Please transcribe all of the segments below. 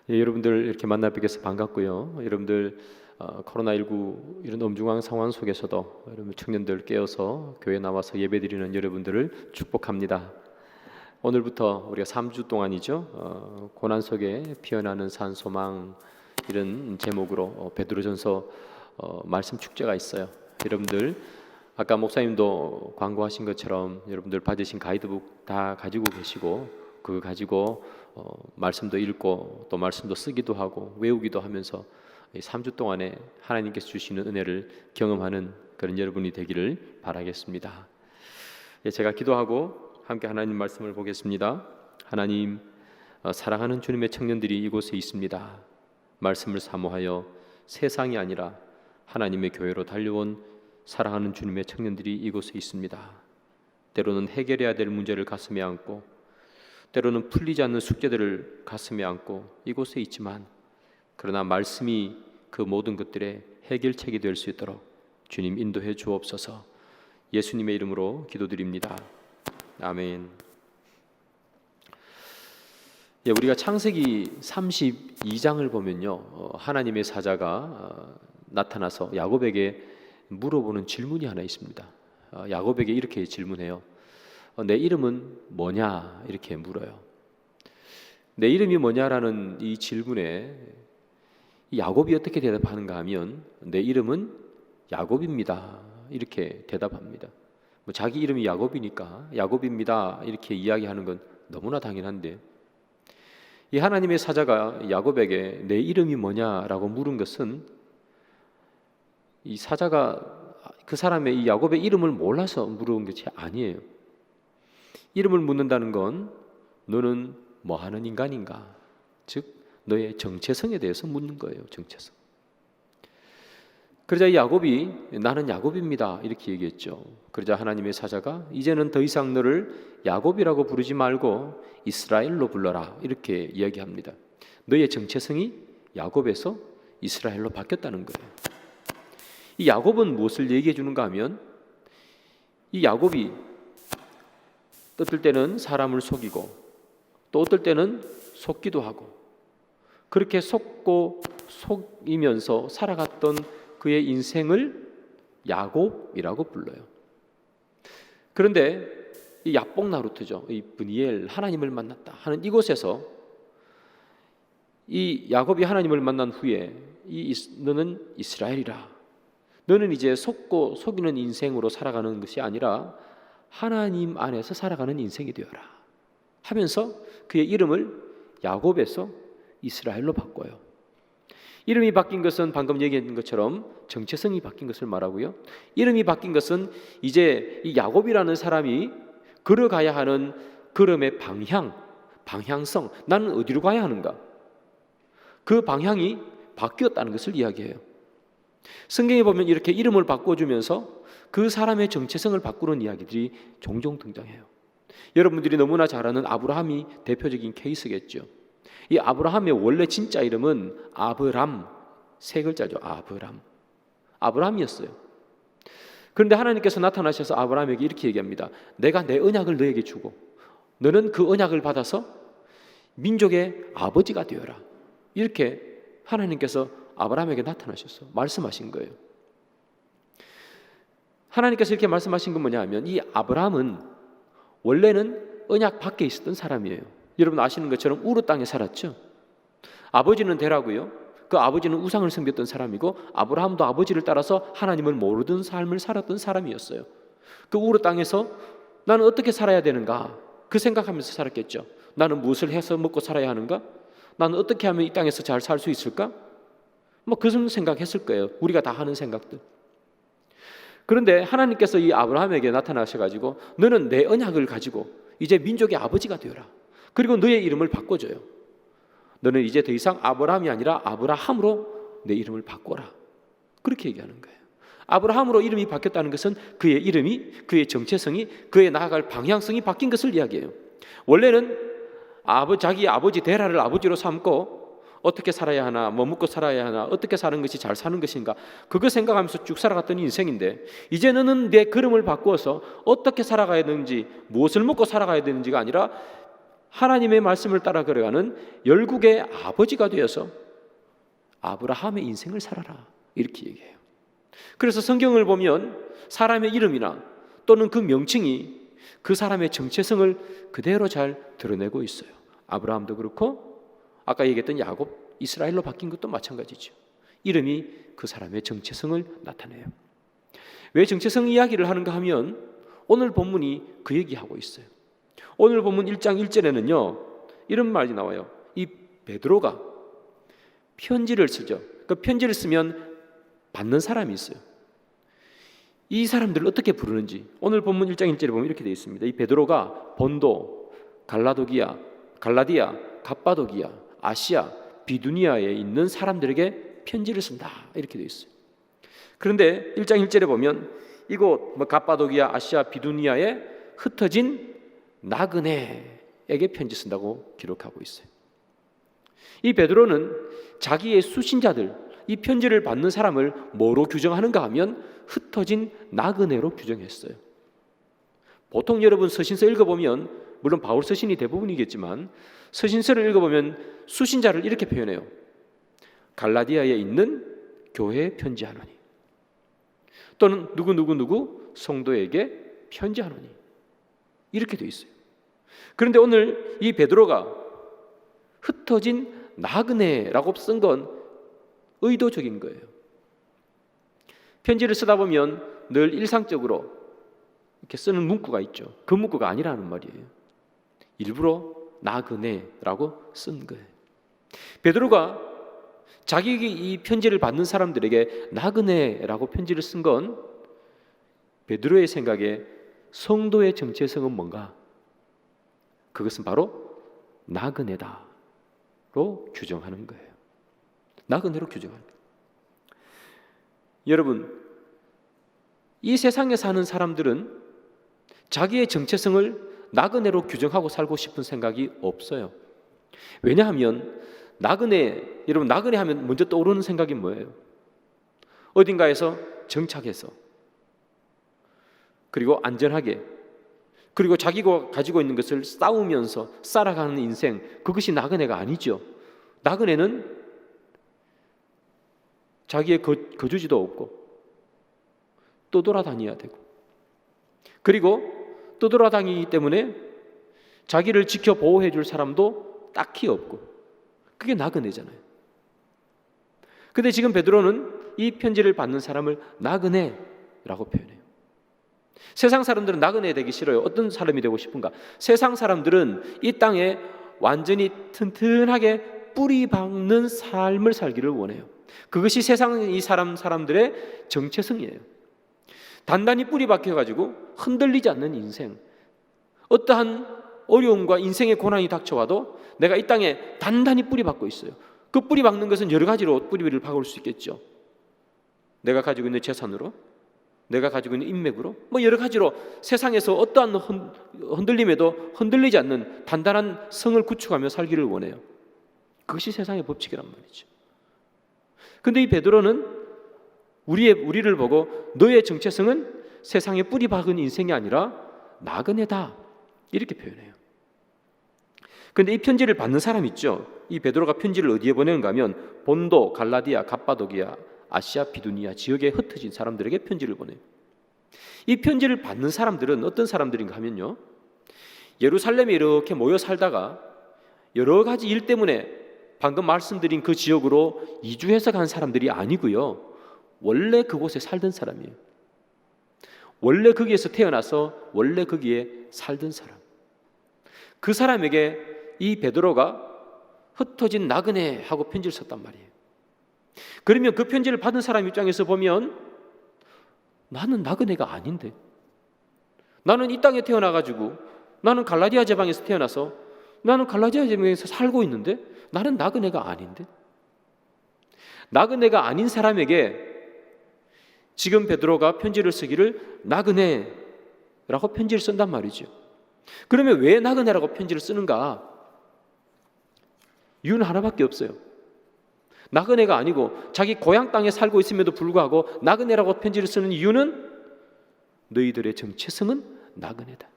여러분들 이렇게 만나 뵙게서 반갑고요. 여러분들 코로나19 이런 엄중한 상황 속에서도 여러분 청년들 깨어서 교회 나와서 예배드리는 여러분들을 축복합니다. 오늘부터 우리가 3주 동안이죠. 고난 속에 피어나는 산소망 이런 제목으로 베드로전서 말씀 축제가 있어요. 여러분들 아까 목사님도 광고하신 것처럼 여러분들 받으신 가이드북 다 가지고 계시고 그거 가지고 말씀도 읽고 또 말씀도 쓰기도 하고 외우기도 하면서 3주 동안에 하나님께서 주시는 은혜를 경험하는 그런 여러분이 되기를 바라겠습니다. 제가 기도하고 함께 하나님 말씀을 보겠습니다. 하나님, 사랑하는 주님의 청년들이 이곳에 있습니다. 말씀을 사모하여 세상이 아니라 하나님의 교회로 달려온 사랑하는 주님의 청년들이 이곳에 있습니다. 때로는 해결해야 될 문제를 가슴에 안고 때로는 풀리지 않는 숙제들을 가슴에 안고 이곳에 있지만 그러나 말씀이 그 모든 것들의 해결책이 될 수 있도록 주님 인도해 주옵소서. 예수님의 이름으로 기도드립니다. 아멘. 우리가 창세기 32장을 보면요, 하나님의 사자가 나타나서 야곱에게 물어보는 질문이 하나 있습니다. 야곱에게 이렇게 질문해요. 내 이름은 뭐냐? 이렇게 물어요. 내 이름이 뭐냐라는 이 질문에 야곱이 어떻게 대답하는가 하면 내 이름은 야곱입니다. 이렇게 대답합니다. 자기 이름이 야곱이니까 야곱입니다. 이렇게 이야기하는 건 너무나 당연한데 이 하나님의 사자가 야곱에게 내 이름이 뭐냐라고 물은 것은 이 사자가 그 사람의 이 야곱의 이름을 몰라서 물은 것이 아니에요. 이름을 묻는다는 건 너는 뭐 하는 인간인가? 즉 너의 정체성에 대해서 묻는 거예요. 정체성. 그러자 야곱이 나는 야곱입니다 이렇게 얘기했죠. 그러자 하나님의 사자가 이제는 더 이상 너를 야곱이라고 부르지 말고 이스라엘로 불러라 이렇게 이야기합니다. 너의 정체성이 야곱에서 이스라엘로 바뀌었다는 거예요. 이 야곱은 무엇을 얘기해 주는가 하면 이 야곱이 어떨 때는 사람을 속이고 또 어떨 때는 속기도 하고 그렇게 속고 속이면서 살아갔던 그의 인생을 야곱이라고 불러요. 그런데 이 야복 나루트죠. 이 브니엘 하나님을 만났다 하는 이곳에서 이 야곱이 하나님을 만난 후에 너는 이스라엘이라. 너는 이제 속고 속이는 인생으로 살아가는 것이 아니라 하나님 안에서 살아가는 인생이 되어라 하면서 그의 이름을 야곱에서 이스라엘로 바꿔요. 이름이 바뀐 것은 방금 얘기한 것처럼 정체성이 바뀐 것을 말하고요. 이름이 바뀐 것은 이제 이 야곱이라는 사람이 걸어가야 하는 걸음의 방향성, 나는 어디로 가야 하는가? 그 방향이 바뀌었다는 것을 이야기해요. 성경에 보면 이렇게 이름을 바꿔주면서 그 사람의 정체성을 바꾸는 이야기들이 종종 등장해요. 여러분들이 너무나 잘 아는 아브라함이 대표적인 케이스겠죠. 이 아브라함의 원래 진짜 이름은 아브람, 세 글자죠. 아브람이었어요. 그런데 하나님께서 나타나셔서 아브라함에게 이렇게 얘기합니다. 내가 내 언약을 너에게 주고 너는 그 언약을 받아서 민족의 아버지가 되어라. 이렇게 하나님께서 아브라함에게 나타나셔서 말씀하신 거예요. 하나님께서 이렇게 말씀하신 건 뭐냐 하면 이 아브라함은 원래는 언약 밖에 있었던 사람이에요. 여러분 아시는 것처럼 우르 땅에 살았죠. 아버지는 데라고요. 그 아버지는 우상을 섬겼던 사람이고 아브라함도 아버지를 따라서 하나님을 모르던 삶을 살았던 사람이었어요. 그 우르 땅에서 나는 어떻게 살아야 되는가? 그 생각하면서 살았겠죠. 나는 무엇을 해서 먹고 살아야 하는가? 나는 어떻게 하면 이 땅에서 잘 살 수 있을까? 그런 생각했을 거예요. 우리가 다 하는 생각들. 그런데 하나님께서 이 아브라함에게 나타나셔가지고 너는 내 언약을 가지고 이제 민족의 아버지가 되어라. 그리고 너의 이름을 바꿔줘요. 너는 이제 더 이상 아브라함이 아니라 아브라함으로 내 이름을 바꿔라. 그렇게 얘기하는 거예요. 아브라함으로 이름이 바뀌었다는 것은 그의 이름이, 그의 정체성이, 그의 나아갈 방향성이 바뀐 것을 이야기해요. 원래는 자기 아버지 데라를 아버지로 삼고 어떻게 살아야 하나, 뭐 먹고 살아야 하나, 어떻게 사는 것이 잘 사는 것인가, 그거 생각하면서 쭉 살아갔던 인생인데 이제 너는 내 걸음을 바꾸어서 어떻게 살아가야 되는지, 무엇을 먹고 살아가야 되는지가 아니라 하나님의 말씀을 따라 걸어가는 열국의 아버지가 되어서 아브라함의 인생을 살아라, 이렇게 얘기해요. 그래서 성경을 보면 사람의 이름이나 또는 그 명칭이 그 사람의 정체성을 그대로 잘 드러내고 있어요. 아브라함도 그렇고 아까 얘기했던 야곱, 이스라엘로 바뀐 것도 마찬가지죠. 이름이 그 사람의 정체성을 나타내요. 왜 정체성 이야기를 하는가 하면 오늘 본문이 그 얘기하고 있어요. 오늘 본문 1장 1절에는요 이런 말이 나와요. 이 베드로가 편지를 쓰죠. 그 편지를 쓰면 받는 사람이 있어요. 이 사람들을 어떻게 부르는지 오늘 본문 1장 1절에 보면 이렇게 되어 있습니다. 이 베드로가 본도, 갈라디아, 갑바도기아, 아시아, 비두니아에 있는 사람들에게 편지를 쓴다, 이렇게 되어 있어요. 그런데 1장 1절에 보면 이곳 갑바도기아, 아시아, 비두니아에 흩어진 나그네에게 편지 쓴다고 기록하고 있어요. 이 베드로는 자기의 수신자들, 이 편지를 받는 사람을 뭐로 규정하는가 하면 흩어진 나그네로 규정했어요. 보통 여러분 서신서 읽어보면, 물론 바울 서신이 대부분이겠지만 서신서를 읽어보면 수신자를 이렇게 표현해요. 갈라디아에 있는 교회에 편지하노니, 또는 누구 성도에게 편지하노니, 이렇게 되어 있어요. 그런데 오늘 이 베드로가 흩어진 나그네라고 쓴 건 의도적인 거예요. 편지를 쓰다 보면 늘 일상적으로 이렇게 쓰는 문구가 있죠. 그 문구가 아니라는 말이에요. 일부러 나그네라고 쓴 거예요. 베드로가 자기에게 이 편지를 받는 사람들에게 나그네라고 편지를 쓴 건 베드로의 생각에 성도의 정체성은 뭔가? 그것은 바로 나그네다로 규정하는 거예요. 나그네로 규정하는 거예요. 여러분, 이 세상에 사는 사람들은 자기의 정체성을 나그네로 규정하고 살고 싶은 생각이 없어요. 왜냐하면 여러분 나그네 하면 먼저 떠오르는 생각이 뭐예요? 어딘가에서 정착해서, 그리고 안전하게, 그리고 자기가 가지고 있는 것을 싸우면서 살아가는 인생, 그것이 나그네가 아니죠. 나그네는 자기의 거주지도 없고 떠돌아다녀야 되고, 그리고 떠돌아다니기 때문에 자기를 지켜 보호해 줄 사람도 딱히 없고, 그게 나그네잖아요. 근데 지금 베드로는 이 편지를 받는 사람을 나그네라고 표현해요. 세상 사람들은 나그네 되기 싫어요. 어떤 사람이 되고 싶은가? 세상 사람들은 이 땅에 완전히 튼튼하게 뿌리 박는 삶을 살기를 원해요. 그것이 세상 이 사람들의 정체성이에요. 단단히 뿌리 박혀가지고 흔들리지 않는 인생, 어떠한 어려움과 인생의 고난이 닥쳐와도 내가 이 땅에 단단히 뿌리 박고 있어요. 그 뿌리 박는 것은 여러 가지로 뿌리를 박을 수 있겠죠. 내가 가지고 있는 재산으로, 내가 가지고 있는 인맥으로, 여러 가지로 세상에서 어떠한 흔들림에도 흔들리지 않는 단단한 성을 구축하며 살기를 원해요. 그것이 세상의 법칙이란 말이죠. 근데 이 베드로는 우리를 보고 너의 정체성은 세상에 뿌리 박은 인생이 아니라 나그네다, 이렇게 표현해요. 근데 이 편지를 받는 사람 있죠. 이 베드로가 편지를 어디에 보내는가 하면 본도, 갈라디아, 갑바도기아, 아시아, 비두니아 지역에 흩어진 사람들에게 편지를 보내요. 이 편지를 받는 사람들은 어떤 사람들인가 하면요, 예루살렘에 이렇게 모여 살다가 여러 가지 일 때문에 방금 말씀드린 그 지역으로 이주해서 간 사람들이 아니고요, 원래 그곳에 살던 사람이에요. 원래 거기에서 태어나서 원래 거기에 살던 사람. 그 사람에게 이 베드로가 흩어진 나그네 하고 편지를 썼단 말이에요. 그러면 그 편지를 받은 사람 입장에서 보면 나는 나그네가 아닌데, 나는 이 땅에 태어나가지고 나는 갈라디아 지방에서 태어나서 나는 갈라디아 지방에서 살고 있는데 나는 나그네가 아닌데, 나그네가 아닌 사람에게 지금 베드로가 편지를 쓰기를 나그네라고 편지를 쓴단 말이죠. 그러면 왜 나그네라고 편지를 쓰는가? 이유는 하나밖에 없어요. 나그네가 아니고 자기 고향 땅에 살고 있음에도 불구하고 나그네라고 편지를 쓰는 이유는 너희들의 정체성은 나그네다.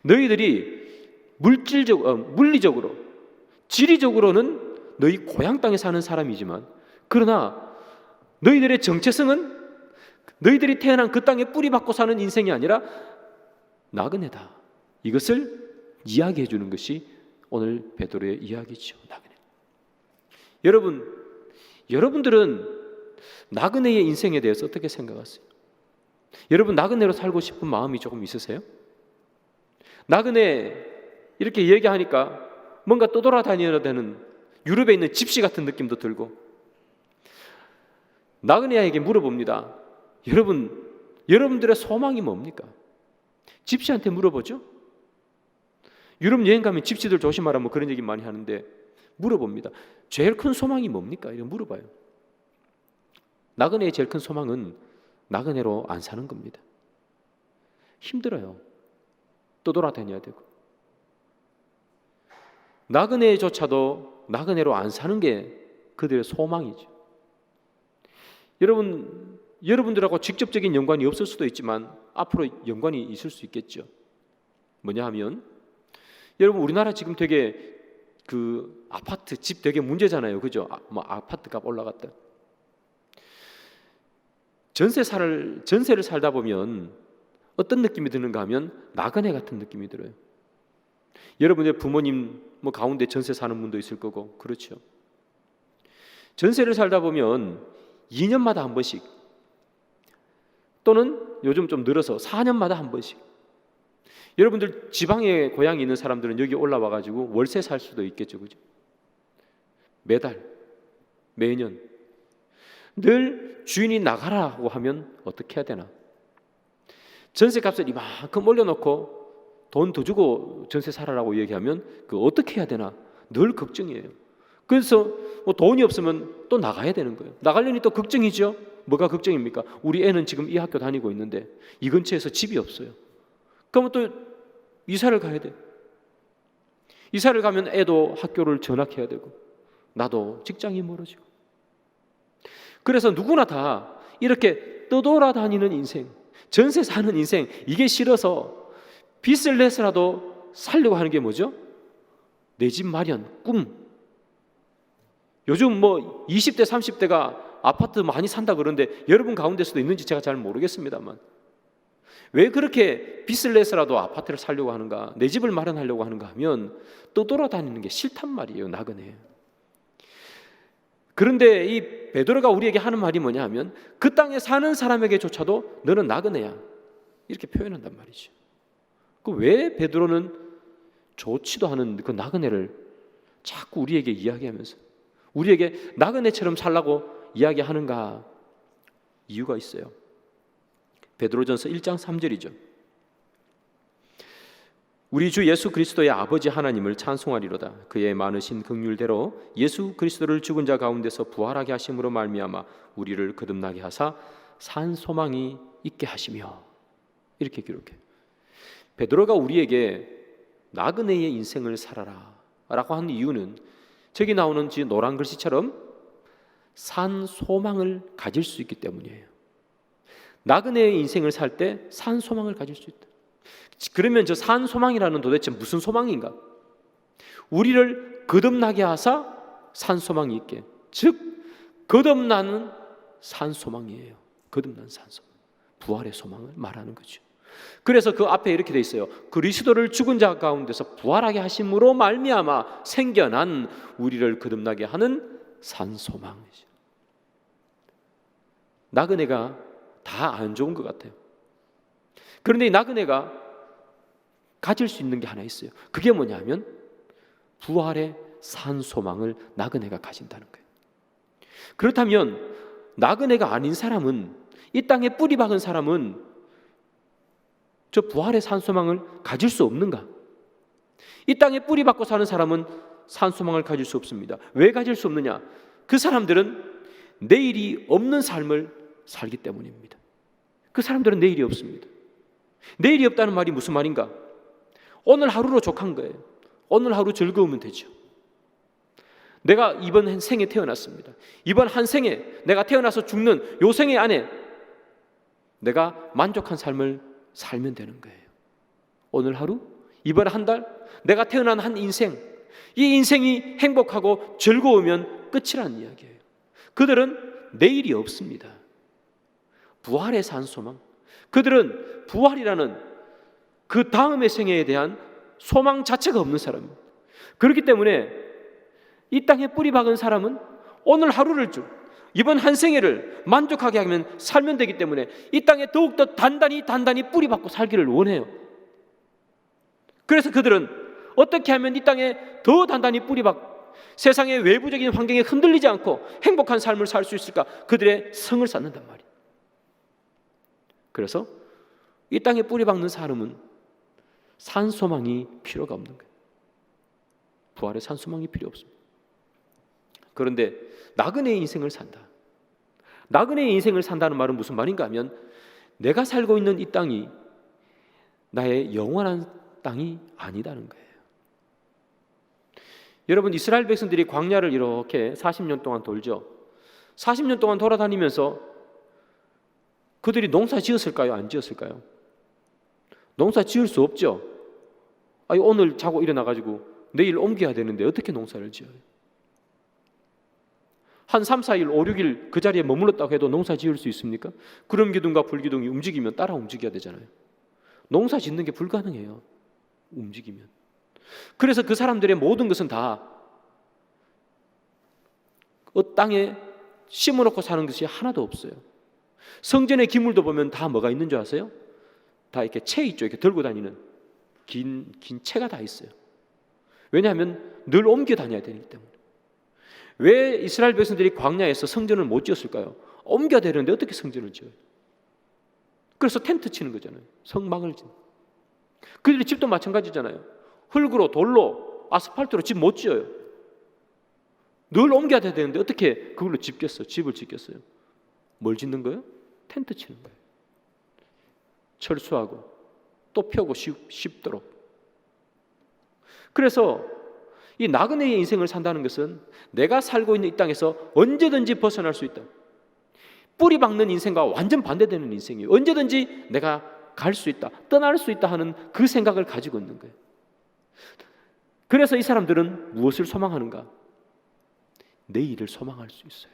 너희들이 물리적으로, 지리적으로는 너희 고향 땅에 사는 사람이지만, 그러나 너희들의 정체성은 너희들이 태어난 그 땅에 뿌리박고 사는 인생이 아니라 나그네다. 이것을 이야기해 주는 것이 오늘 베드로의 이야기죠. 나그네. 여러분들은 나그네의 인생에 대해서 어떻게 생각하세요? 여러분, 나그네로 살고 싶은 마음이 조금 있으세요? 나그네 이렇게 얘기하니까 뭔가 떠돌아다녀야 되는 유럽에 있는 집시 같은 느낌도 들고, 나그네에게 물어봅니다. 여러분들의 소망이 뭡니까? 집시한테 물어보죠. 유럽 여행 가면 집시들 조심하라 뭐 그런 얘기 많이 하는데 물어봅니다. 제일 큰 소망이 뭡니까? 이렇게 물어봐요. 나그네의 제일 큰 소망은 나그네로 안 사는 겁니다. 힘들어요. 떠돌아다녀야 되고. 나그네조차도 나그네로 안 사는 게 그들의 소망이죠. 여러분들하고 직접적인 연관이 없을 수도 있지만 앞으로 연관이 있을 수 있겠죠. 뭐냐 하면, 여러분, 우리나라 지금 되게 그 아파트 집 되게 문제잖아요. 그죠? 뭐 아파트 값 올라갔다. 전세를 살다 보면 어떤 느낌이 드는가 하면 나그네 같은 느낌이 들어요. 여러분의 부모님 뭐 가운데 전세 사는 분도 있을 거고, 그렇죠. 전세를 살다 보면 2년마다 한 번씩, 또는 요즘 좀 늘어서 4년마다 한 번씩, 여러분들 지방에 고향이 있는 사람들은 여기 올라와 가지고 월세 살 수도 있겠죠. 그죠? 매달, 매년 늘 주인이 나가라고 하면 어떻게 해야 되나? 전세값을 이만큼 올려놓고 돈 더 주고 전세 살아라고 얘기하면 그 어떻게 해야 되나? 늘 걱정이에요. 그래서 뭐 돈이 없으면 또 나가야 되는 거예요. 나가려니 또 걱정이죠. 뭐가 걱정입니까? 우리 애는 지금 이 학교 다니고 있는데 이 근처에서 집이 없어요. 그러면 또 이사를 가야 돼. 이사를 가면 애도 학교를 전학해야 되고 나도 직장이 멀어지고. 그래서 누구나 다 이렇게 떠돌아다니는 인생, 전세 사는 인생, 이게 싫어서 빚을 내서라도 살려고 하는 게 뭐죠? 내 집 마련, 꿈. 요즘 뭐 20대, 30대가 아파트 많이 산다 그러는데 여러분 가운데서도 있는지 제가 잘 모르겠습니다만, 왜 그렇게 빚을 내서라도 아파트를 살려고 하는가, 내 집을 마련하려고 하는가 하면 떠돌아다니는 게 싫단 말이에요. 나그네. 그런데 이 베드로가 우리에게 하는 말이 뭐냐 하면, 그 땅에 사는 사람에게조차도 너는 나그네야, 이렇게 표현한단 말이죠. 그 왜 베드로는 좋지도 않은 그 나그네를 자꾸 우리에게 이야기하면서 우리에게 나그네처럼 살라고 이야기하는가? 이유가 있어요. 베드로전서 1장 3절이죠. 우리 주 예수 그리스도의 아버지 하나님을 찬송하리로다. 그의 많으신 긍휼대로 예수 그리스도를 죽은 자 가운데서 부활하게 하심으로 말미암아 우리를 거듭나게 하사 산 소망이 있게 하시며, 이렇게 기록해요. 베드로가 우리에게 나그네의 인생을 살아라 라고 하는 이유는 저기 나오는 노란 글씨처럼 산 소망을 가질 수 있기 때문이에요. 나그네의 인생을 살 때 산 소망을 가질 수 있다. 그러면 저 산 소망이라는 도대체 무슨 소망인가? 우리를 거듭나게 하사 산 소망이 있게, 즉 거듭나는 산 소망이에요. 거듭난 산 소망, 부활의 소망을 말하는 거죠. 그래서 그 앞에 이렇게 돼 있어요. 그리스도를 죽은 자 가운데서 부활하게 하심으로 말미암아 생겨난 우리를 거듭나게 하는 산 소망이죠. 나그네가 다 안 좋은 것 같아요. 그런데 이 나그네가 가질 수 있는 게 하나 있어요. 그게 뭐냐면 부활의 산 소망을 나그네가 가진다는 거예요. 그렇다면 나그네가 아닌 사람은, 이 땅에 뿌리 박은 사람은 저 부활의 산 소망을 가질 수 없는가? 이 땅에 뿌리 박고 사는 사람은 산 소망을 가질 수 없습니다. 왜 가질 수 없느냐? 그 사람들은 내일이 없는 삶을 살기 때문입니다. 그 사람들은 내일이 없습니다. 내일이 없다는 말이 무슨 말인가? 오늘 하루로 족한 거예요. 오늘 하루 즐거우면 되죠. 내가 이번 생에 태어났습니다. 이번 한 생에, 내가 태어나서 죽는 요 생애 안에 내가 만족한 삶을 살면 되는 거예요. 오늘 하루, 이번 한 달, 내가 태어난 한 인생, 이 인생이 행복하고 즐거우면 끝이라는 이야기예요. 그들은 내일이 없습니다. 부활의 산 소망, 그들은 부활이라는 그 다음의 생애에 대한 소망 자체가 없는 사람입니다. 그렇기 때문에 이 땅에 뿌리 박은 사람은 오늘 하루를 이번 한 생애를 만족하게 하면 살면 되기 때문에 이 땅에 더욱더 단단히 뿌리 박고 살기를 원해요. 그래서 그들은 어떻게 하면 이 땅에 더 단단히 뿌리 박고 세상의 외부적인 환경에 흔들리지 않고 행복한 삶을 살 수 있을까? 그들의 성을 쌓는단 말이에요. 그래서 이 땅에 뿌리 박는 사람은 산소망이 필요가 없는 거예요. 부활의 산소망이 필요 없습니다. 그런데 나그네의 인생을 산다. 나그네의 인생을 산다는 말은 무슨 말인가 하면 내가 살고 있는 이 땅이 나의 영원한 땅이 아니다는 거예요. 여러분, 이스라엘 백성들이 광야를 이렇게 40년 동안 돌죠. 40년 동안 돌아다니면서 그들이 농사 지었을까요? 안 지었을까요? 농사 지을 수 없죠. 아니, 오늘 자고 일어나가지고 내일 옮겨야 되는데 어떻게 농사를 지어요? 한 3, 4일, 5, 6일 그 자리에 머물렀다고 해도 농사 지을 수 있습니까? 구름 기둥과 불 기둥이 움직이면 따라 움직여야 되잖아요. 농사 짓는 게 불가능해요. 움직이면. 그래서 그 사람들의 모든 것은 다 땅에 심어놓고 사는 것이 하나도 없어요. 성전의 기물도 보면 다 뭐가 있는 줄 아세요? 다 이렇게 채 있죠. 이렇게 들고 다니는 긴 채가 다 있어요. 왜냐하면 늘 옮겨 다녀야 되기 때문에. 왜 이스라엘 백성들이 광야에서 성전을 못 지었을까요? 옮겨야 되는데 어떻게 성전을 지어요? 그래서 텐트 치는 거잖아요. 성막을 짓는. 그들의 집도 마찬가지잖아요. 흙으로 돌로 아스팔트로 집 못 지어요. 늘 옮겨야 되는데 어떻게 그걸로 집을 짓겠어요? 뭘 짓는 거예요? 텐트 치는 거예요. 철수하고 또 펴고 쉽도록. 그래서 이 나그네의 인생을 산다는 것은 내가 살고 있는 이 땅에서 언제든지 벗어날 수 있다. 뿌리 박는 인생과 완전 반대되는 인생이에요. 언제든지 내가 갈 수 있다, 떠날 수 있다 하는 그 생각을 가지고 있는 거예요. 그래서 이 사람들은 무엇을 소망하는가? 내일을 소망할 수 있어요.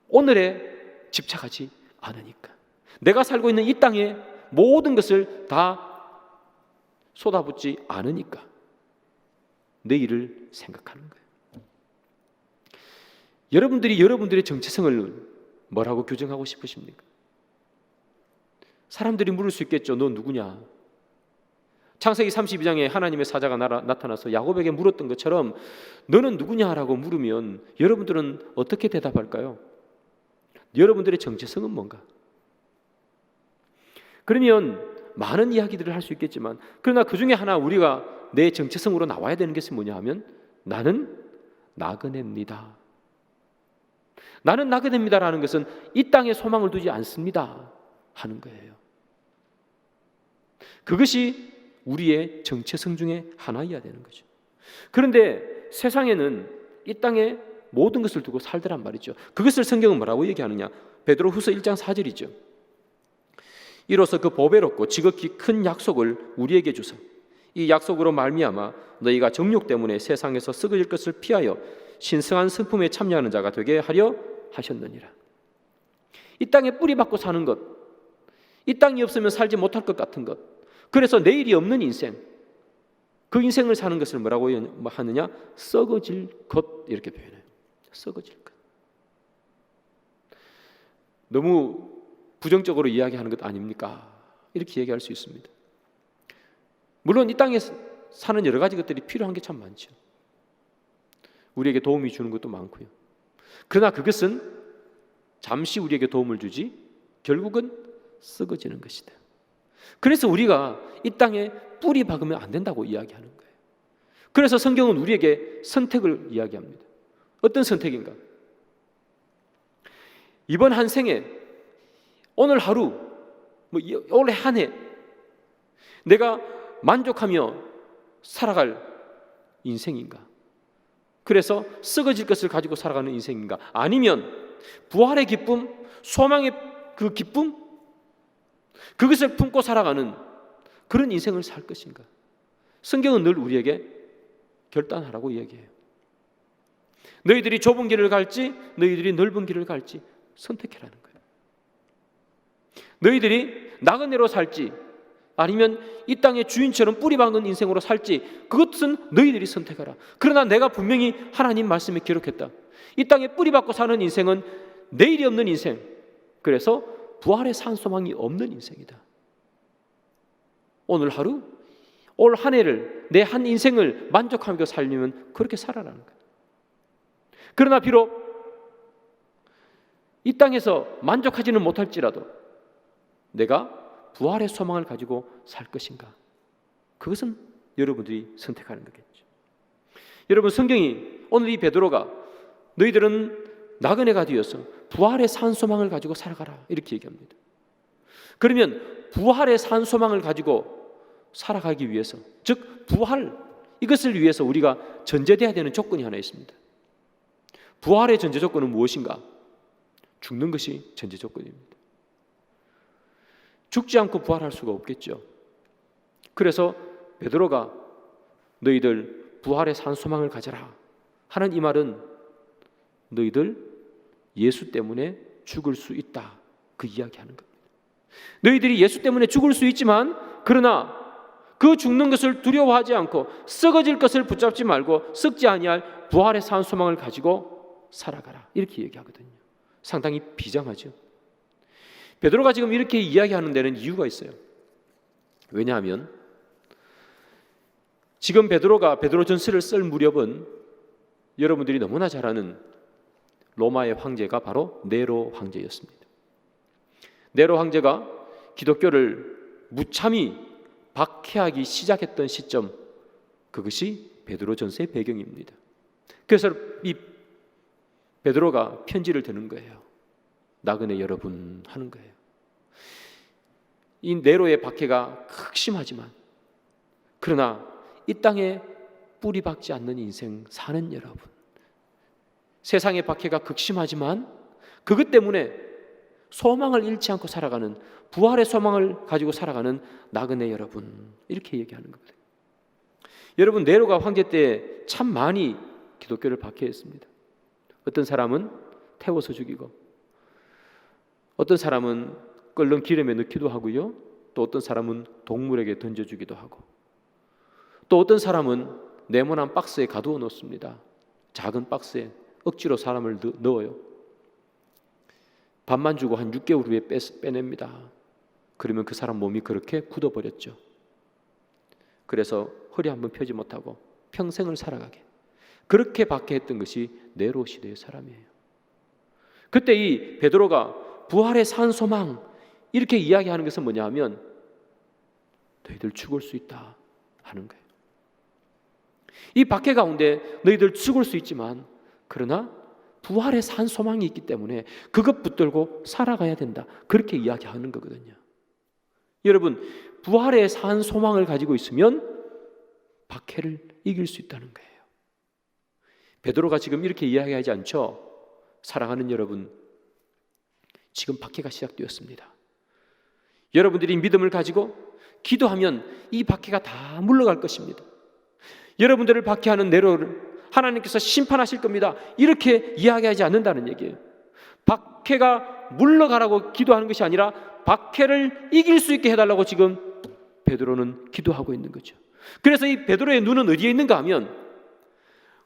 오늘에 집착하지 않으니까. 내가 살고 있는 이 땅에 모든 것을 다 쏟아붓지 않으니까 내일을 생각하는 거예요. 여러분들이 여러분들의 정체성을 뭐라고 규정하고 싶으십니까? 사람들이 물을 수 있겠죠. 너 누구냐? 창세기 32장에 하나님의 사자가 나타나서 야곱에게 물었던 것처럼 너는 누구냐라고 물으면 여러분들은 어떻게 대답할까요? 여러분들의 정체성은 뭔가? 그러면 많은 이야기들을 할 수 있겠지만 그러나 그 중에 하나 우리가 내 정체성으로 나와야 되는 것이 뭐냐 하면 나는 나그네입니다. 나는 나그네입니다라는 것은 이 땅에 소망을 두지 않습니다 하는 거예요. 그것이 우리의 정체성 중에 하나이어야 되는 거죠. 그런데 세상에는 이 땅에 모든 것을 두고 살더란 말이죠. 그것을 성경은 뭐라고 얘기하느냐? 베드로후서 1장 4절이죠. 이로써 그 보배롭고 지극히 큰 약속을 우리에게 주사 이 약속으로 말미암아 너희가 정욕 때문에 세상에서 썩어질 것을 피하여 신성한 성품에 참여하는 자가 되게 하려 하셨느니라. 이 땅에 뿌리 박고 사는 것, 이 땅이 없으면 살지 못할 것 같은 것, 그래서 내일이 없는 인생, 그 인생을 사는 것을 뭐라고 하느냐? 썩어질 것, 이렇게 표현해요. 썩어질 것. 너무 부정적으로 이야기하는 것 아닙니까? 이렇게 얘기할 수 있습니다. 물론 이 땅에 사는 여러 가지 것들이 필요한 게 참 많죠. 우리에게 도움이 주는 것도 많고요. 그러나 그것은 잠시 우리에게 도움을 주지 결국은 썩어지는 것이다. 그래서 우리가 이 땅에 뿌리 박으면 안 된다고 이야기하는 거예요. 그래서 성경은 우리에게 선택을 이야기합니다. 어떤 선택인가? 이번 한 생에 오늘 하루, 올해 한 해 내가 만족하며 살아갈 인생인가? 그래서 썩어질 것을 가지고 살아가는 인생인가? 아니면 부활의 기쁨, 소망의 그 기쁨, 그것을 품고 살아가는 그런 인생을 살 것인가? 성경은 늘 우리에게 결단하라고 이야기해요. 너희들이 좁은 길을 갈지 너희들이 넓은 길을 갈지 선택해라는 거예요. 너희들이 나그네로 살지 아니면 이 땅의 주인처럼 뿌리박는 인생으로 살지 그것은 너희들이 선택하라. 그러나 내가 분명히 하나님 말씀에 기록했다. 이 땅에 뿌리박고 사는 인생은 내일이 없는 인생, 그래서 부활의 산 소망이 없는 인생이다. 오늘 하루, 올 한 해를, 내 한 인생을 만족하며 살려면 그렇게 살아라는 거예요. 그러나 비록 이 땅에서 만족하지는 못할지라도 내가 부활의 소망을 가지고 살 것인가? 그것은 여러분들이 선택하는 거겠죠. 여러분, 성경이 오늘 이 베드로가 너희들은 나그네가 되어서 부활의 산 소망을 가지고 살아가라 이렇게 얘기합니다. 그러면 부활의 산 소망을 가지고 살아가기 위해서, 즉 부활, 이것을 위해서 우리가 전제돼야 되는 조건이 하나 있습니다. 부활의 전제 조건은 무엇인가? 죽는 것이 전제 조건입니다. 죽지 않고 부활할 수가 없겠죠. 그래서 베드로가 너희들 부활의 산 소망을 가져라 하는 이 말은 너희들 예수 때문에 죽을 수 있다, 그 이야기하는 겁니다. 너희들이 예수 때문에 죽을 수 있지만 그러나 그 죽는 것을 두려워하지 않고 썩어질 것을 붙잡지 말고 썩지 아니할 부활의 산 소망을 가지고 살아가라 이렇게 얘기하거든요. 상당히 비장하죠. 베드로가 지금 이렇게 이야기하는 데는 이유가 있어요. 왜냐하면 지금 베드로가 베드로전서를 쓸 무렵은 여러분들이 너무나 잘 아는 로마의 황제가 바로 네로 황제였습니다. 네로 황제가 기독교를 무참히 박해하기 시작했던 시점, 그것이 베드로전서의 배경입니다. 그래서 이 베드로가 편지를 드는 거예요. 나그네 여러분 하는 거예요. 이 네로의 박해가 극심하지만 그러나 이 땅에 뿌리 박지 않는 인생 사는 여러분, 세상의 박해가 극심하지만 그것 때문에 소망을 잃지 않고 살아가는, 부활의 소망을 가지고 살아가는 나그네 여러분, 이렇게 얘기하는 겁니다. 여러분, 네로가 황제 때 참 많이 기독교를 박해했습니다. 어떤 사람은 태워서 죽이고, 어떤 사람은 끓는 기름에 넣기도 하고요, 또 어떤 사람은 동물에게 던져주기도 하고, 또 어떤 사람은 네모난 박스에 가두어 놓습니다. 작은 박스에 억지로 사람을 넣어요. 밥만 주고 한 6개월 후에 빼냅니다. 그러면 그 사람 몸이 그렇게 굳어버렸죠. 그래서 허리 한번 펴지 못하고 평생을 살아가게, 그렇게 박해했던 것이 네로 시대의 사람이에요. 그때 이 베드로가 부활의 산 소망 이렇게 이야기하는 것은 뭐냐 하면 너희들 죽을 수 있다 하는 거예요. 이 박해 가운데 너희들 죽을 수 있지만 그러나 부활의 산 소망이 있기 때문에 그것 붙들고 살아가야 된다, 그렇게 이야기하는 거거든요. 여러분, 부활의 산 소망을 가지고 있으면 박해를 이길 수 있다는 거예요. 베드로가 지금 이렇게 이야기하지 않죠? 사랑하는 여러분, 지금 박해가 시작되었습니다. 여러분들이 믿음을 가지고 기도하면 이 박해가 다 물러갈 것입니다. 여러분들을 박해하는 네로를 하나님께서 심판하실 겁니다, 이렇게 이야기하지 않는다는 얘기예요. 박해가 물러가라고 기도하는 것이 아니라 박해를 이길 수 있게 해달라고 지금 베드로는 기도하고 있는 거죠. 그래서 이 베드로의 눈은 어디에 있는가 하면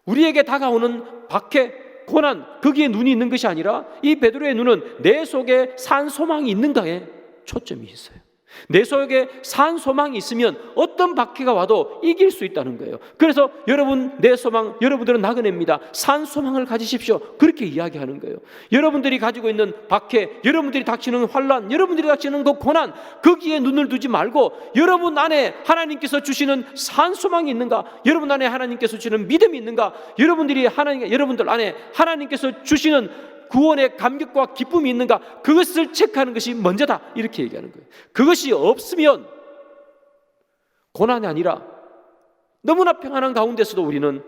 우리에게 다가오는 박해, 고난, 거기에 눈이 있는 것이 아니라 이 베드로의 눈은 내 속에 산 소망이 있는가에 초점이 있어요. 내 속에 산 소망이 있으면 어떤 박해가 와도 이길 수 있다는 거예요. 그래서 여러분, 내 소망, 여러분들은 나그네입니다. 산 소망을 가지십시오, 그렇게 이야기하는 거예요. 여러분들이 가지고 있는 박해, 여러분들이 닥치는 환난, 여러분들이 닥치는 그 고난, 거기에 눈을 두지 말고 여러분 안에 하나님께서 주시는 산 소망이 있는가, 여러분 안에 하나님께서 주시는 믿음이 있는가, 여러분들 안에 하나님께서 주시는 구원의 감격과 기쁨이 있는가, 그것을 체크하는 것이 먼저다, 이렇게 얘기하는 거예요. 그것이 없으면 고난이 아니라 너무나 평안한 가운데서도 우리는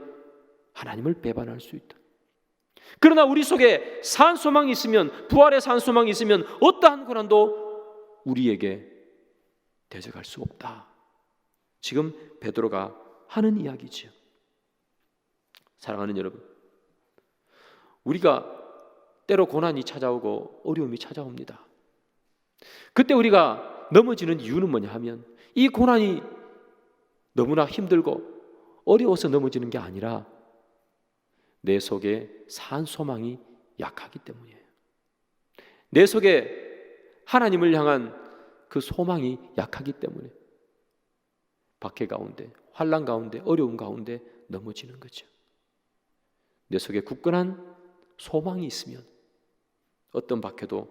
하나님을 배반할 수 있다. 그러나 우리 속에 산 소망이 있으면, 부활의 산 소망이 있으면 어떠한 고난도 우리에게 대적할 수 없다. 지금 베드로가 하는 이야기죠. 사랑하는 여러분, 우리가 때로 고난이 찾아오고 어려움이 찾아옵니다. 그때 우리가 넘어지는 이유는 뭐냐 하면 이 고난이 너무나 힘들고 어려워서 넘어지는 게 아니라 내 속에 산 소망이 약하기 때문이에요. 내 속에 하나님을 향한 그 소망이 약하기 때문에 박해 가운데, 환난 가운데, 어려움 가운데 넘어지는 거죠. 내 속에 굳건한 소망이 있으면 어떤 박해도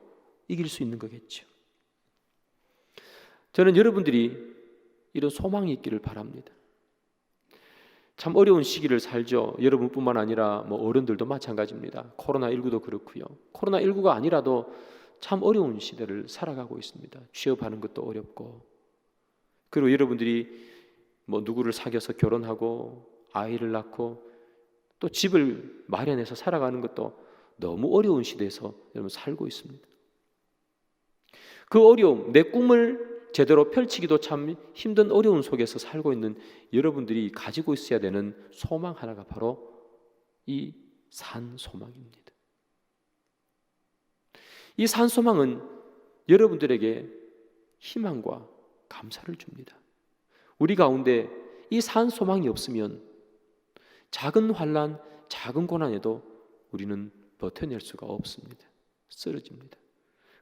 이길 수 있는 거겠죠. 저는 여러분들이 이런 소망이 있기를 바랍니다. 참 어려운 시기를 살죠. 여러분뿐만 아니라 어른들도 마찬가지입니다. 코로나19도 그렇고요. 코로나19가 아니라도 참 어려운 시대를 살아가고 있습니다. 취업하는 것도 어렵고, 그리고 여러분들이 누구를 사귀어서 결혼하고 아이를 낳고 또 집을 마련해서 살아가는 것도 너무 어려운 시대에서 여러분 살고 있습니다. 그 어려움, 내 꿈을 제대로 펼치기도 참 힘든 어려움 속에서 살고 있는 여러분들이 가지고 있어야 되는 소망 하나가 바로 이 산소망입니다. 이 산소망은 여러분들에게 희망과 감사를 줍니다. 우리 가운데 이 산소망이 없으면 작은 환난, 작은 고난에도 우리는 버텨낼 수가 없습니다. 쓰러집니다.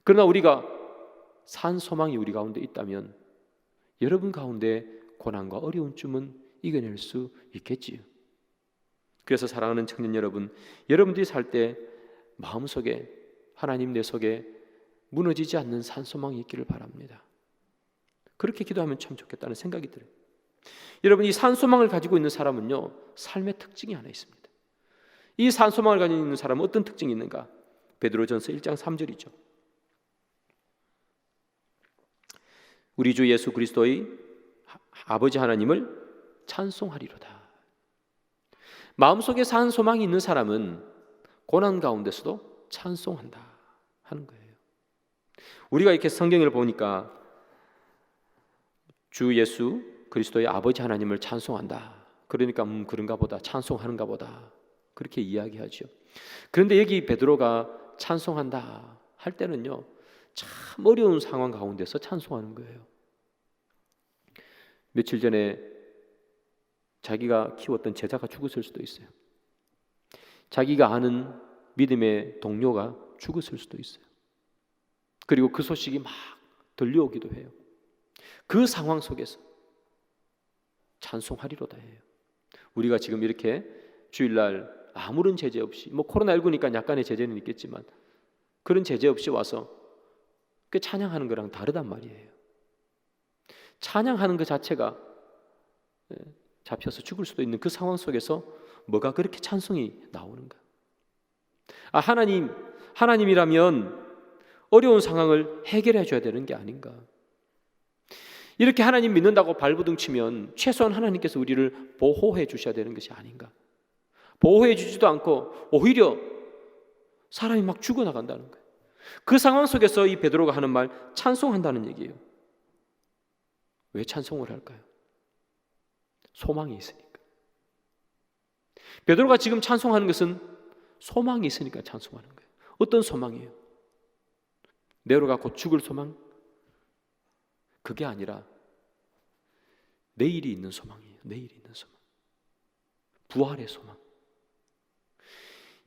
그러나 우리가 산소망이 우리 가운데 있다면 여러분 가운데 고난과 어려움쯤은 이겨낼 수 있겠지요. 그래서 사랑하는 청년 여러분, 여러분들이 살 때 마음속에 하나님 내 속에 무너지지 않는 산소망이 있기를 바랍니다. 그렇게 기도하면 참 좋겠다는 생각이 들어요. 여러분, 이 산소망을 가지고 있는 사람은요, 삶의 특징이 하나 있습니다. 이 산소망을 가지고 있는 사람은 어떤 특징이 있는가? 베드로전서 1장 3절이죠. 우리 주 예수 그리스도의 아버지 하나님을 찬송하리로다. 마음속에 산 소망이 있는 사람은 고난 가운데서도 찬송한다 하는 거예요. 우리가 이렇게 성경을 보니까 주 예수 그리스도의 아버지 하나님을 찬송한다. 그러니까 그런가 보다, 찬송하는가 보다, 그렇게 이야기하죠. 그런데 여기 베드로가 찬송한다 할 때는요, 참 어려운 상황 가운데서 찬송하는 거예요. 며칠 전에 자기가 키웠던 제자가 죽었을 수도 있어요. 자기가 아는 믿음의 동료가 죽었을 수도 있어요. 그리고 그 소식이 막 들려오기도 해요. 그 상황 속에서 찬송하리로다 해요. 우리가 지금 이렇게 주일날 아무런 제재 없이, 코로나19니까 약간의 제재는 있겠지만 그런 제재 없이 와서 그 찬양하는 거랑 다르단 말이에요. 찬양하는 것 자체가 잡혀서 죽을 수도 있는 그 상황 속에서 뭐가 그렇게 찬송이 나오는가? 하나님이라면 어려운 상황을 해결해 줘야 되는 게 아닌가? 이렇게 하나님 믿는다고 발버둥 치면 최소한 하나님께서 우리를 보호해 주셔야 되는 것이 아닌가? 보호해 주지도 않고 오히려 사람이 막 죽어나간다는 거예요. 그 상황 속에서 이 베드로가 하는 말, 찬송한다는 얘기예요. 왜 찬송을 할까요? 소망이 있으니까. 베드로가 지금 찬송하는 것은 소망이 있으니까 찬송하는 거예요. 어떤 소망이에요? 내로가 곧 죽을 소망? 그게 아니라 내일이 있는 소망이에요. 내일이 있는 소망. 부활의 소망.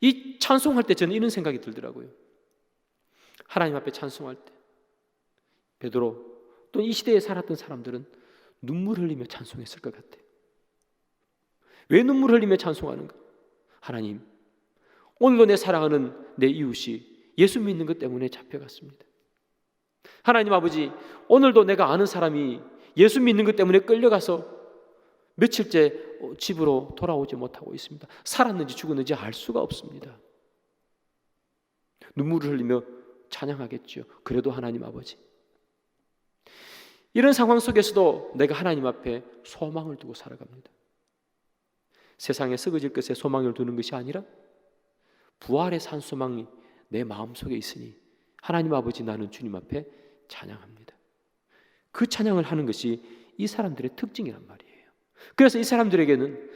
이 찬송할 때 저는 이런 생각이 들더라고요. 하나님 앞에 찬송할 때 베드로 또 이 시대에 살았던 사람들은 눈물 흘리며 찬송했을 것 같아요. 왜 눈물 흘리며 찬송하는가? 하나님, 오늘도 내 사랑하는 내 이웃이 예수 믿는 것 때문에 잡혀갔습니다. 하나님 아버지, 오늘도 내가 아는 사람이 예수 믿는 것 때문에 끌려가서 며칠째 집으로 돌아오지 못하고 있습니다. 살았는지 죽었는지 알 수가 없습니다. 눈물을 흘리며 찬양하겠죠. 그래도 하나님 아버지, 이런 상황 속에서도 내가 하나님 앞에 소망을 두고 살아갑니다. 세상에 썩어질 것에 소망을 두는 것이 아니라 부활의 산 소망이 내 마음속에 있으니 하나님 아버지, 나는 주님 앞에 찬양합니다. 그 찬양을 하는 것이 이 사람들의 특징이란 말이에요. 그래서 이 사람들에게는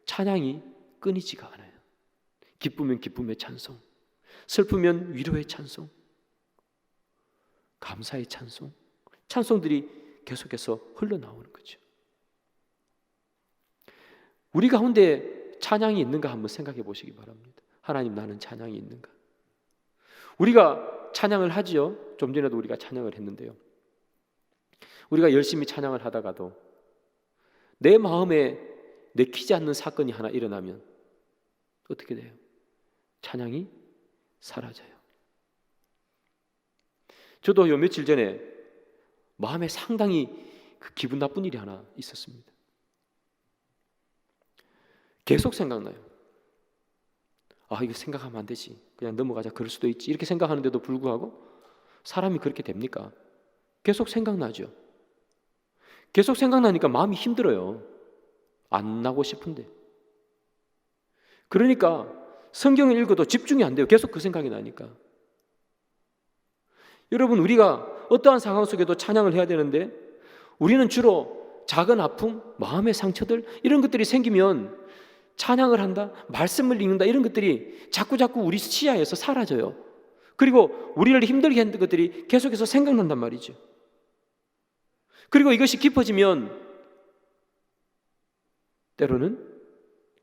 찬양이 끊이지가 않아요. 기쁘면 기쁨의 찬송, 슬프면 위로의 찬송, 감사의 찬송, 찬송들이 계속해서 흘러나오는 거죠. 우리 가운데 찬양이 있는가 한번 생각해 보시기 바랍니다. 하나님, 나는 찬양이 있는가? 우리가 찬양을 하지요. 좀 전에도 우리가 찬양을 했는데요, 우리가 열심히 찬양을 하다가도 내 마음에 내키지 않는 사건이 하나 일어나면 어떻게 돼요? 찬양이 사라져요. 저도 요 며칠 전에 마음에 상당히 기분 나쁜 일이 하나 있었습니다. 계속 생각나요. 이거 생각하면 안 되지, 그냥 넘어가자, 그럴 수도 있지, 이렇게 생각하는데도 불구하고 사람이 그렇게 됩니까? 계속 생각나죠. 계속 생각나니까 마음이 힘들어요. 안 나고 싶은데. 그러니까 성경을 읽어도 집중이 안 돼요. 계속 그 생각이 나니까. 여러분, 우리가 어떠한 상황 속에도 찬양을 해야 되는데 우리는 주로 작은 아픔, 마음의 상처들, 이런 것들이 생기면 찬양을 한다, 말씀을 읽는다, 이런 것들이 자꾸 우리 시야에서 사라져요. 그리고 우리를 힘들게 했던 것들이 계속해서 생각난단 말이죠. 그리고 이것이 깊어지면 때로는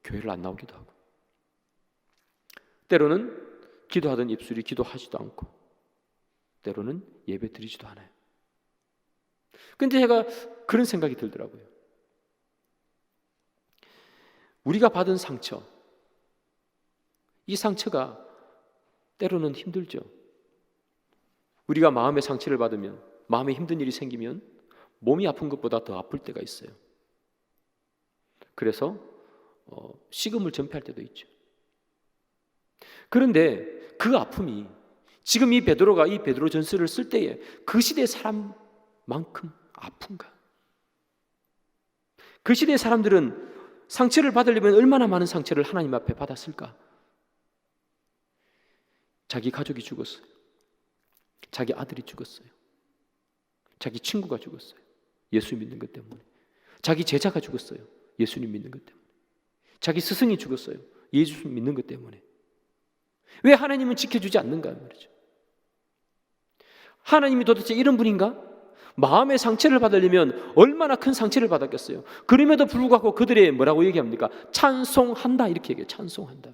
교회를 안 나오기도 하고, 때로는 기도하던 입술이 기도하지도 않고, 때로는 예배 드리지도 않아요. 근데 제가 그런 생각이 들더라고요. 우리가 받은 상처, 이 상처가 때로는 힘들죠. 우리가 마음의 상처를 받으면, 마음에 힘든 일이 생기면 몸이 아픈 것보다 더 아플 때가 있어요. 그래서 식음을 전폐할 때도 있죠. 그런데 그 아픔이 지금 이 베드로가 이 베드로전서를 쓸 때에 그 시대 사람만큼 아픈가? 그 시대 사람들은 상처를 받으려면 얼마나 많은 상처를 하나님 앞에 받았을까? 자기 가족이 죽었어요. 자기 아들이 죽었어요. 자기 친구가 죽었어요. 예수 믿는 것 때문에. 자기 제자가 죽었어요. 예수님 믿는 것 때문에. 자기 스승이 죽었어요. 예수 믿는 것 때문에. 왜 하나님은 지켜주지 않는가 말이죠. 하나님이 도대체 이런 분인가? 마음의 상처를 받으려면 얼마나 큰 상처를 받았겠어요. 그럼에도 불구하고 그들의 뭐라고 얘기합니까? 찬송한다, 이렇게 얘기해요. 찬송한다.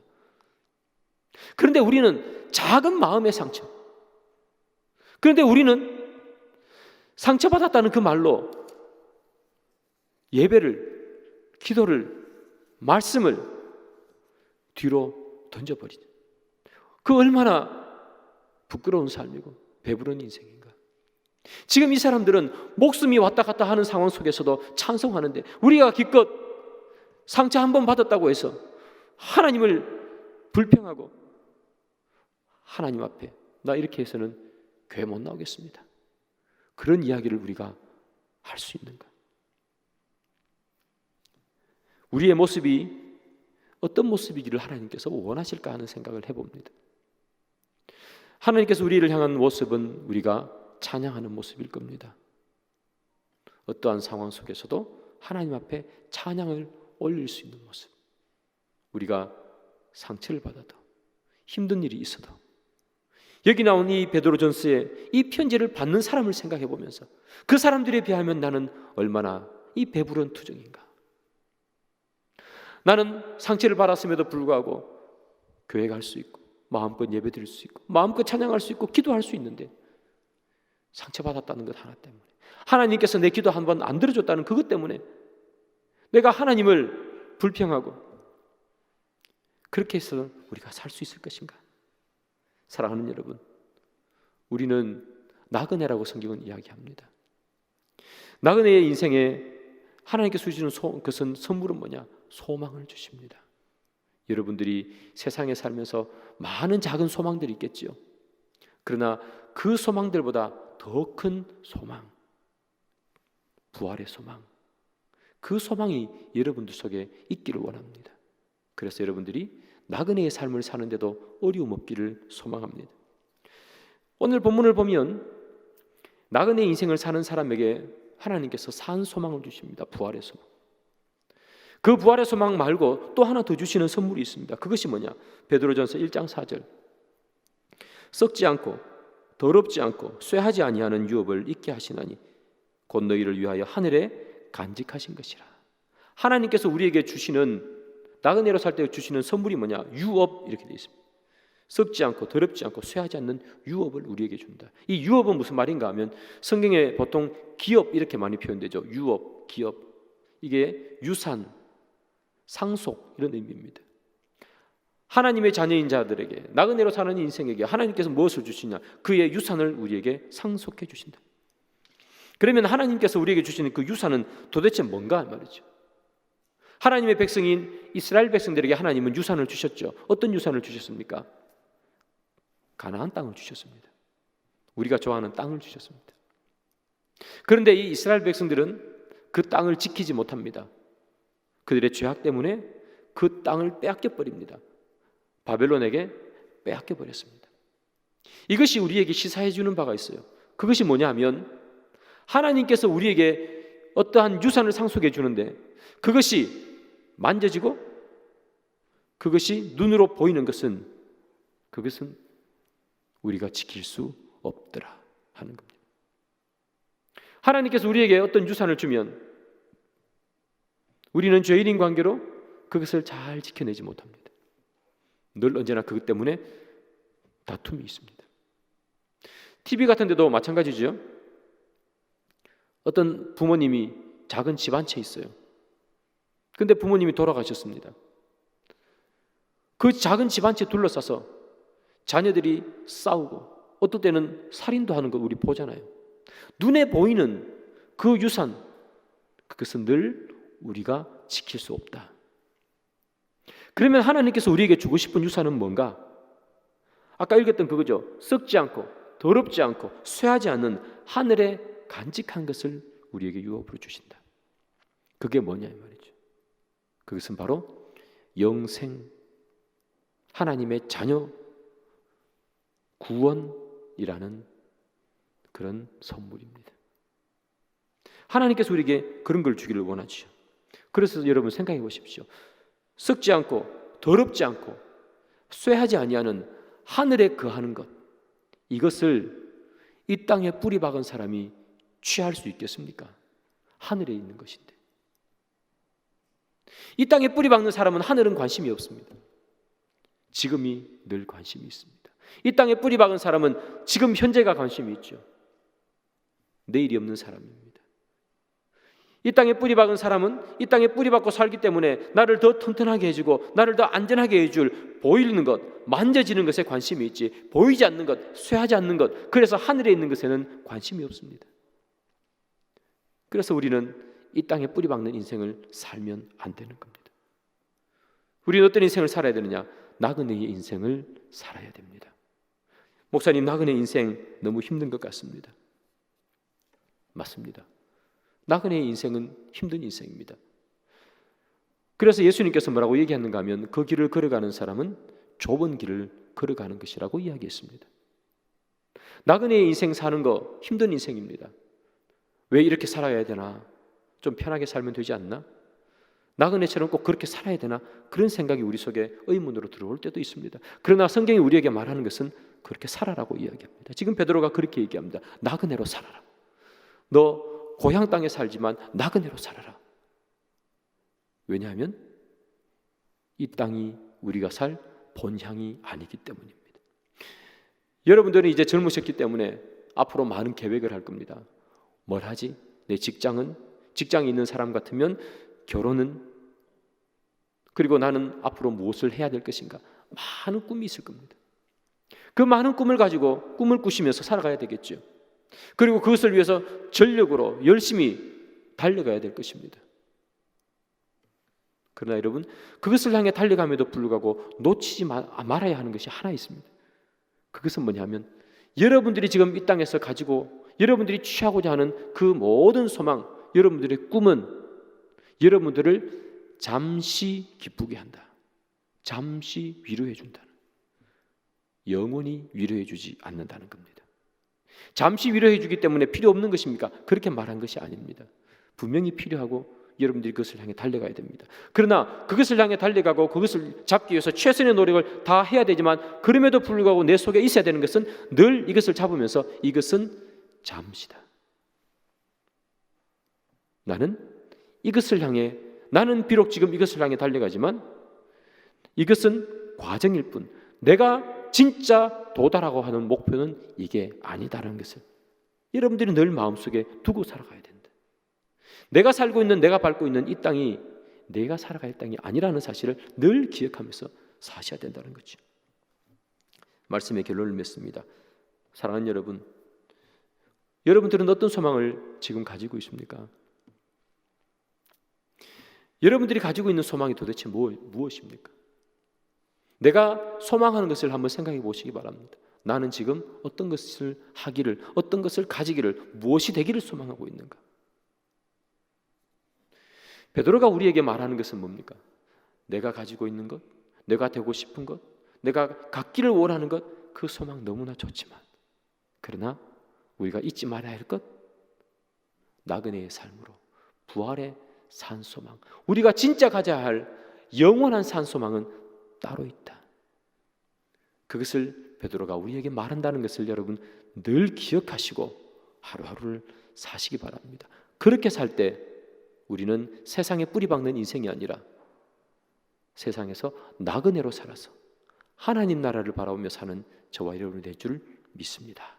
그런데 우리는 작은 마음의 상처, 그런데 우리는 상처받았다는 그 말로 예배를, 기도를, 말씀을 뒤로 던져버리죠. 그 얼마나 부끄러운 삶이고 배부른 인생인가. 지금 이 사람들은 목숨이 왔다 갔다 하는 상황 속에서도 찬송하는데, 우리가 기껏 상처 한 번 받았다고 해서 하나님을 불평하고 하나님 앞에 나 이렇게 해서는 교회 못 나오겠습니다, 그런 이야기를 우리가 할 수 있는가? 우리의 모습이 어떤 모습이기를 하나님께서 원하실까 하는 생각을 해봅니다. 하나님께서 우리를 향한 모습은 우리가 찬양하는 모습일 겁니다. 어떠한 상황 속에서도 하나님 앞에 찬양을 올릴 수 있는 모습. 우리가 상처를 받아도, 힘든 일이 있어도, 여기 나온 이 베드로전서의 이 편지를 받는 사람을 생각해 보면서 그 사람들에 비하면 나는 얼마나 이 배부른 투정인가. 나는 상처를 받았음에도 불구하고 교회 갈 수 있고 마음껏 예배 드릴 수 있고 마음껏 찬양할 수 있고 기도할 수 있는데, 상처받았다는 것 하나 때문에, 하나님께서 내 기도 한 번 안 들어줬다는 그것 때문에 내가 하나님을 불평하고, 그렇게 해서 우리가 살 수 있을 것인가? 사랑하는 여러분, 우리는 나그네라고 성경은 이야기합니다. 나그네의 인생에 하나님께서 주시는 그것은 선물은 뭐냐? 소망을 주십니다. 여러분들이 세상에 살면서 많은 작은 소망들이 있겠지요. 그러나 그 소망들보다 더 큰 소망, 부활의 소망, 그 소망이 여러분들 속에 있기를 원합니다. 그래서 여러분들이 나그네의 삶을 사는데도 어려움 없기를 소망합니다. 오늘 본문을 보면 나그네 인생을 사는 사람에게 하나님께서 산 소망을 주십니다. 부활의 소망. 그 부활의 소망 말고 또 하나 더 주시는 선물이 있습니다. 그것이 뭐냐? 베드로전서 1장 4절. 썩지 않고 더럽지 않고 쇠하지 아니하는 유업을 있게 하시나니 곧 너희를 위하여 하늘에 간직하신 것이라. 하나님께서 우리에게 주시는, 나그네로 살 때 주시는 선물이 뭐냐? 유업, 이렇게 되어 있습니다. 썩지 않고 더럽지 않고 쇠하지 않는 유업을 우리에게 준다. 이 유업은 무슨 말인가 하면 성경에 보통 기업 이렇게 많이 표현되죠. 유업, 기업. 이게 유산, 상속 이런 의미입니다. 하나님의 자녀인 자들에게, 나그네로 사는 인생에게 하나님께서 무엇을 주시냐? 그의 유산을 우리에게 상속해 주신다. 그러면 하나님께서 우리에게 주시는 그 유산은 도대체 뭔가 말이죠. 하나님의 백성인 이스라엘 백성들에게 하나님은 유산을 주셨죠. 어떤 유산을 주셨습니까? 가나안 땅을 주셨습니다. 우리가 좋아하는 땅을 주셨습니다. 그런데 이 이스라엘 백성들은 그 땅을 지키지 못합니다. 그들의 죄악 때문에 그 땅을 빼앗겨 버립니다. 바벨론에게 빼앗겨 버렸습니다. 이것이 우리에게 시사해 주는 바가 있어요. 그것이 뭐냐 하면 하나님께서 우리에게 어떠한 유산을 상속해 주는데 그것이 만져지고 그것이 눈으로 보이는 것은 그것은 우리가 지킬 수 없더라 하는 겁니다. 하나님께서 우리에게 어떤 유산을 주면 우리는 죄인인 관계로 그것을 잘 지켜내지 못합니다. 늘 언제나 그것 때문에 다툼이 있습니다. TV 같은 데도 마찬가지죠. 어떤 부모님이 작은 집 한 채 있어요. 근데 부모님이 돌아가셨습니다. 그 작은 집 한 채 둘러싸서 자녀들이 싸우고 어떨 때는 살인도 하는 거 우리 보잖아요. 눈에 보이는 그 유산, 그것은 늘 우리가 지킬 수 없다. 그러면 하나님께서 우리에게 주고 싶은 유산은 뭔가? 아까 읽었던 그거죠. 썩지 않고 더럽지 않고 쇠하지 않는 하늘에 간직한 것을 우리에게 유업으로 주신다. 그게 뭐냐 이 말이죠. 그것은 바로 영생, 하나님의 자녀 구원이라는 그런 선물입니다. 하나님께서 우리에게 그런 걸 주기를 원하죠. 그래서 여러분 생각해 보십시오. 썩지 않고 더럽지 않고 쇠하지 아니하는 하늘에 거하는 것, 이것을 이 땅에 뿌리 박은 사람이 취할 수 있겠습니까? 하늘에 있는 것인데. 이 땅에 뿌리 박는 사람은 하늘은 관심이 없습니다. 지금이 늘 관심이 있습니다. 이 땅에 뿌리 박은 사람은 지금 현재가 관심이 있죠. 내일이 없는 사람입니다. 이 땅에 뿌리 박은 사람은 이 땅에 뿌리 박고 살기 때문에 나를 더 튼튼하게 해주고 나를 더 안전하게 해줄 보이는 것, 만져지는 것에 관심이 있지 보이지 않는 것, 쇠하지 않는 것, 그래서 하늘에 있는 것에는 관심이 없습니다. 그래서 우리는 이 땅에 뿌리 박는 인생을 살면 안 되는 겁니다. 우리는 어떤 인생을 살아야 되느냐? 나그네의 인생을 살아야 됩니다. 목사님, 나그네 인생 너무 힘든 것 같습니다. 맞습니다. 나그네의 인생은 힘든 인생입니다. 그래서 예수님께서 뭐라고 얘기하는가 하면 그 길을 걸어가는 사람은 좁은 길을 걸어가는 것이라고 이야기했습니다. 나그네의 인생 사는 거 힘든 인생입니다. 왜 이렇게 살아야 되나? 좀 편하게 살면 되지 않나? 나그네처럼 꼭 그렇게 살아야 되나? 그런 생각이 우리 속에 의문으로 들어올 때도 있습니다. 그러나 성경이 우리에게 말하는 것은 그렇게 살아라고 이야기합니다. 지금 베드로가 그렇게 얘기합니다. 나그네로 살아라. 너 고향 땅에 살지만 나그네로 살아라. 왜냐하면 이 땅이 우리가 살 본향이 아니기 때문입니다. 여러분들은 이제 젊으셨기 때문에 앞으로 많은 계획을 할 겁니다. 뭘 하지? 내 직장에 있는 사람 같으면 결혼은, 그리고 나는 앞으로 무엇을 해야 될 것인가? 많은 꿈이 있을 겁니다. 그 많은 꿈을 가지고 꿈을 꾸시면서 살아가야 되겠죠. 그리고 그것을 위해서 전력으로 열심히 달려가야 될 것입니다. 그러나 여러분, 그것을 향해 달려감에도 불구하고 놓치지 말아야 하는 것이 하나 있습니다. 그것은 뭐냐면 여러분들이 지금 이 땅에서 가지고 여러분들이 취하고자 하는 그 모든 소망, 여러분들의 꿈은 여러분들을 잠시 기쁘게 한다. 잠시 위로해 준다는, 영원히 위로해 주지 않는다는 겁니다. 잠시 위로해 주기 때문에 필요 없는 것입니까? 그렇게 말한 것이 아닙니다. 분명히 필요하고 여러분들이 그것을 향해 달려가야 됩니다. 그러나 그것을 향해 달려가고 그것을 잡기 위해서 최선의 노력을 다 해야 되지만 그럼에도 불구하고 내 속에 있어야 되는 것은 늘 이것을 잡으면서 이것은 잠시다. 나는 비록 지금 이것을 향해 달려가지만 이것은 과정일 뿐 내가 진짜 도달하고 하는 목표는 이게 아니다라는 것을 여러분들이 늘 마음속에 두고 살아가야 된다. 내가 밟고 있는 이 땅이 내가 살아갈 땅이 아니라는 사실을 늘 기억하면서 사셔야 된다는 거죠. 말씀의 결론을 맺습니다. 사랑하는 여러분, 여러분들은 어떤 소망을 지금 가지고 있습니까? 여러분들이 가지고 있는 소망이 도대체 무엇입니까? 내가 소망하는 것을 한번 생각해 보시기 바랍니다. 나는 지금 어떤 것을 하기를, 어떤 것을 가지기를, 무엇이 되기를 소망하고 있는가? 베드로가 우리에게 말하는 것은 뭡니까? 내가 가지고 있는 것, 내가 되고 싶은 것, 내가 갖기를 원하는 것, 그 소망 너무나 좋지만 그러나 우리가 잊지 말아야 할 것, 나그네의 삶으로 부활의 산소망, 우리가 진짜 가져야 할 영원한 산소망은 따로 있다. 그것을 베드로가 우리에게 말한다는 것을 여러분 늘 기억하시고 하루하루를 사시기 바랍니다. 그렇게 살 때 우리는 세상에 뿌리 박는 인생이 아니라 세상에서 나그네로 살아서 하나님 나라를 바라보며 사는 저와 여러분이 될 줄 믿습니다.